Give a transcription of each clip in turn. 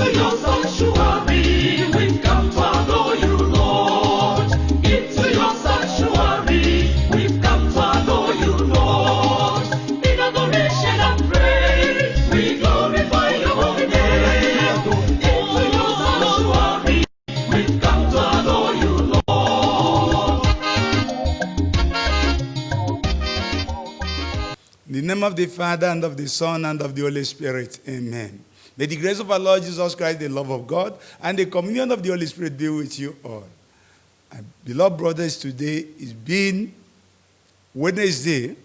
Into your sanctuary, we've come to adore you, Lord. Into your sanctuary, we've come to adore you, Lord. In adoration and praise, we glorify your holy name. Into your sanctuary, we've come to adore you, Lord. In the name of the Father, and of the Son, and of the Holy Spirit. Amen. May the grace of our Lord Jesus Christ, the love of God, and the communion of the Holy Spirit be with you all. And beloved brothers, today is being Wednesday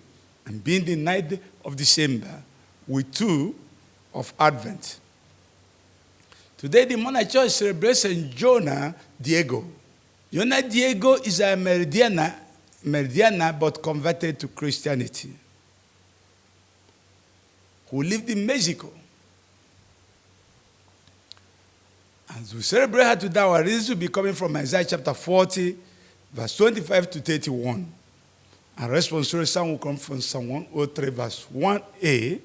and being the 9th of December, week 2 of Advent. Today, the Monastery Church celebrates St. Jonah Diego. Jonah Diego is a Meridiana, but converted to Christianity, who lived in Mexico. As we celebrate her today, our readings will be coming from Isaiah chapter 40, verse 25 to 31. Our responsory psalm will come from Psalm 103, verse 1a.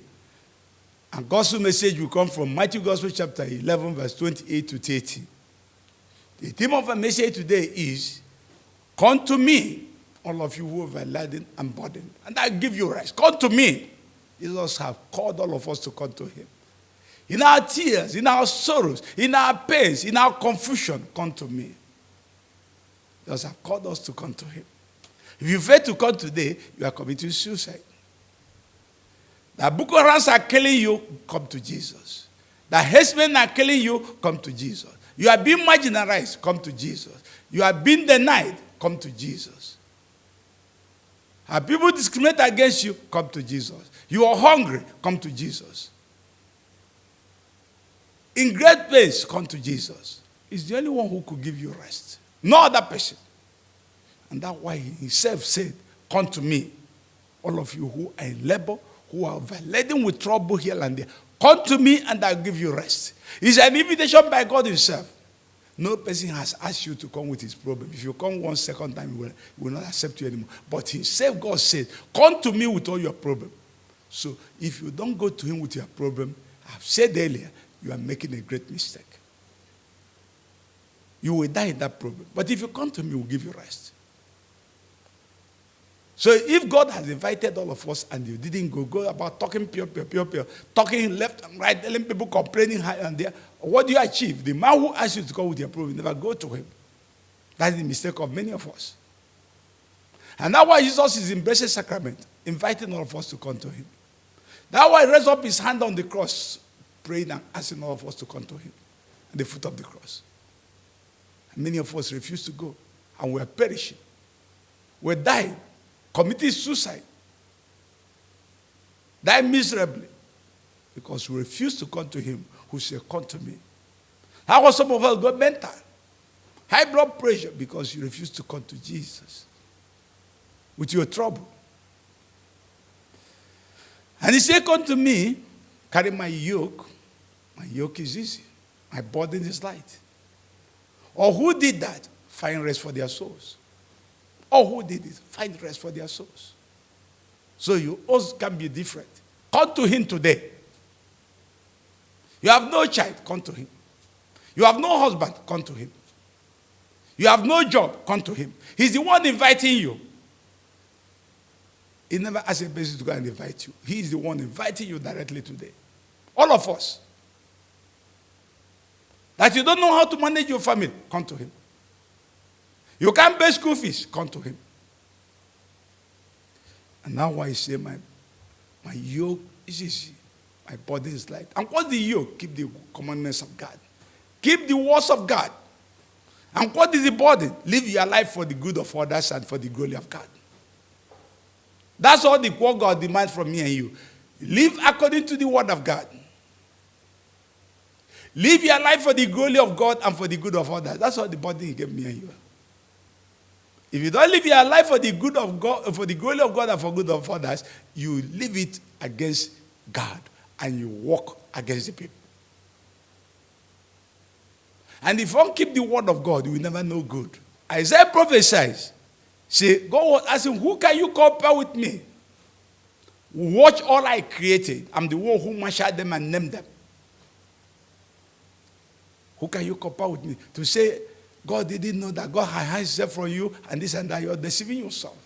And gospel message will come from Matthew Gospel chapter 11, verse 28 to 30. The theme of our message today is, "Come to me, all of you who are laden and burdened, and I'll give you rest." Come to me. Jesus has called all of us to come to him. In our tears, in our sorrows, in our pains, in our confusion, come to me. Jesus has called us to come to him. If you fail to come today, you are committing suicide. The Boko Harams are killing you, come to Jesus. The herdsmen are killing you, come to Jesus. You are being marginalized, come to Jesus. You are being denied, come to Jesus. Have people discriminate against you, come to Jesus. You are hungry, come to Jesus. In great pains, come to Jesus. He's the only one who could give you rest. No other person. And that's why he himself said, "Come to me, all of you who are in labor, who are laden with trouble here and there. Come to me and I'll give you rest." It's an invitation by God himself. No person has asked you to come with his problem. If you come one second time, he will not accept you anymore. But himself, God said, "Come to me with all your problems." So if you don't go to him with your problem, I've said earlier, you are making a great mistake. You will die in that problem. But if you come to me, we'll give you rest. So if God has invited all of us and you didn't go about talking pure, talking left and right, telling people complaining here and there, what do you achieve? The man who asks you to come with your problem, never go to him. That's the mistake of many of us. And that's why Jesus is embracing sacrament, inviting all of us to come to him. That's why he raised up his hand on the cross, praying and asking all of us to come to him at the foot of the cross. And many of us refuse to go, and we're perishing. We're dying, committing suicide, dying miserably, because we refuse to come to him who said, "Come to me." How was some of us got mental? High blood pressure, because you refuse to come to Jesus with your trouble. And he said, "Come to me, carry my yoke. My yoke is easy. My burden is light." Or who did that? Find rest for their souls. Or who did it? Find rest for their souls. So you also can be different. Come to him today. You have no child, come to him. You have no husband, come to him. You have no job, come to him. He's the one inviting you. He never asks a person to go and invite you. He is the one inviting you directly today. All of us. That you don't know how to manage your family, come to him. You can't pay school fees, come to him. And now why he say, my yoke is easy, my burden is light. And what's the yoke? Keep the commandments of God. Keep the words of God. And what is the burden? Live your life for the good of others and for the glory of God. That's all what God demands from me and you. Live according to the word of God. Live your life for the glory of God and for the good of others. That's all the burden he gave me and you. If you don't live your life for the good of God, for the glory of God and for the good of others, you live it against God and you walk against the people. And if you don't keep the word of God, you will never know good. Isaiah prophesies. Say, God was asking, who can you compare with me? Watch all I created. I'm the one who marshaled them and named them. Who can you compare with me? To say God didn't know that God had hid himself from you and this and that, you're deceiving yourself.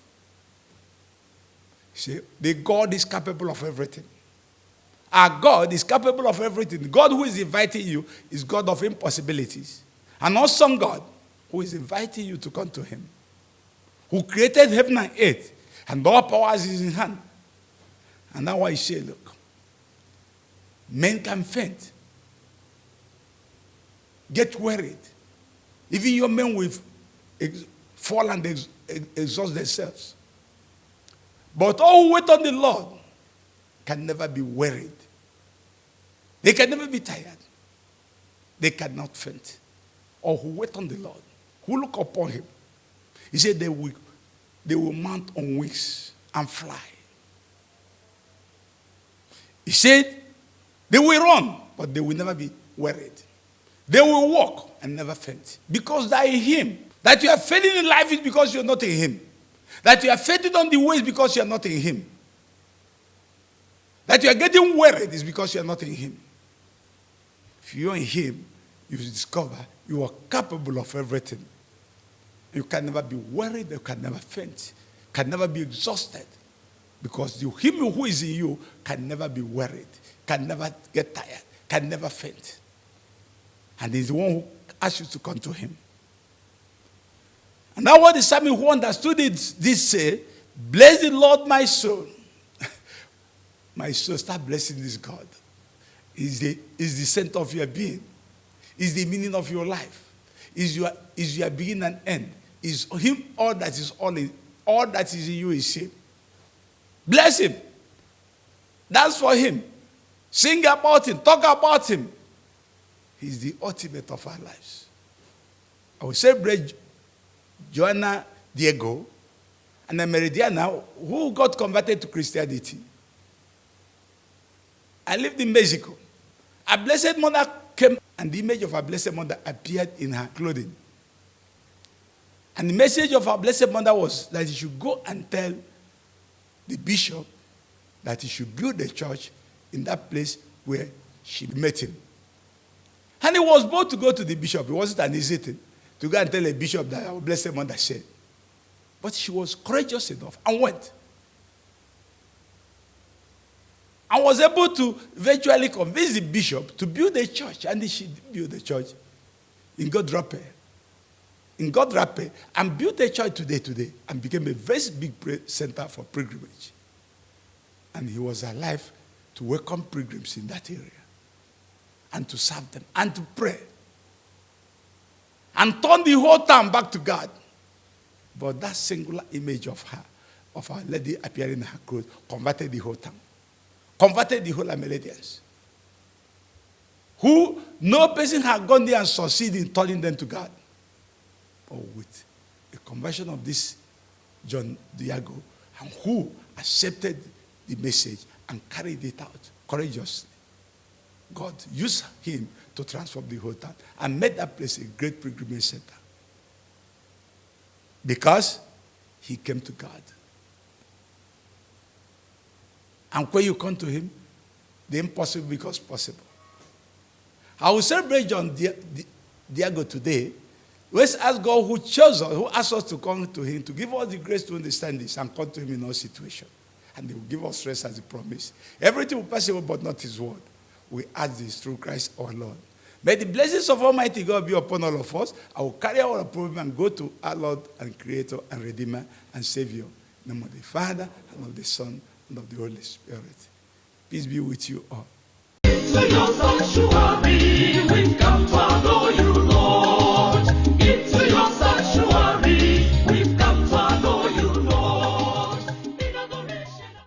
See, the God is capable of everything. Our God is capable of everything. God who is inviting you is God of impossibilities. And not some God who is inviting you to come to him. Who created heaven and earth. And all powers is in hand. And that's why he said, look, men can faint. Get worried. Even your men will fall and exhaust themselves. But all who wait on the Lord can never be worried. They can never be tired. They cannot faint. Or who wait on the Lord, who look upon him. He said they will mount on wings and fly. He said they will run, but they will never be worried. They will walk and never faint. Because they are in him. That you are failing in life is because you are not in him. That you are fainting on the way is because you are not in him. That you are getting worried is because you are not in him. If you are in him, you discover you are capable of everything. You can never be worried, you can never faint, can never be exhausted. Because him who is in you can never be worried, can never get tired, can never faint. And he's the one who asks you to come to him. And now what the psalmist who understood it, this say, bless the Lord my soul. My soul, start blessing this God. Is the center of your being. Is the meaning of your life. Is your beginning and end. Is him all that is all that is in you is him. Bless him. That's for him. Sing about him. Talk about him. He's the ultimate of our lives. I will celebrate Joanna Diego and Meridiana, who got converted to Christianity. I lived in Mexico. A Blessed Mother came, and the image of our Blessed Mother appeared in her clothing. And the message of our Blessed Mother was that he should go and tell the bishop that he should build a church in that place where she met him. And he was bold to go to the bishop. It wasn't an easy thing to go and tell a bishop that our Blessed Mother said. But she was courageous enough and went. I was able to eventually convince the bishop to build a church. And she built a church in Godrape. And built a church today, and became a very big center for pilgrimage. And he was alive to welcome pilgrims in that area. And to serve them. And to pray. And turn the whole town back to God. But that singular image of her, of Our Lady appearing in her clothes, converted the whole town. Converted the whole Ameladians. Who no person had gone there and succeeded in turning them to God. But with the conversion of this John Diego, and who accepted the message and carried it out courageously. God used him to transform the whole town and made that place a great pilgrimage center. Because he came to God. And when you come to him, the impossible becomes possible. I will celebrate John Diego today. Let's ask God who chose us, who asked us to come to him, to give us the grace to understand this and come to him in all situations. And he will give us rest as he promised. Everything will pass away, but not his word. We ask this through Christ our Lord. May the blessings of Almighty God be upon all of us. I will carry our problem and go to our Lord and Creator and Redeemer and Savior. In the name of the Father, and of the Son, and of the Holy Spirit. Peace be with you all. Into your sanctuary.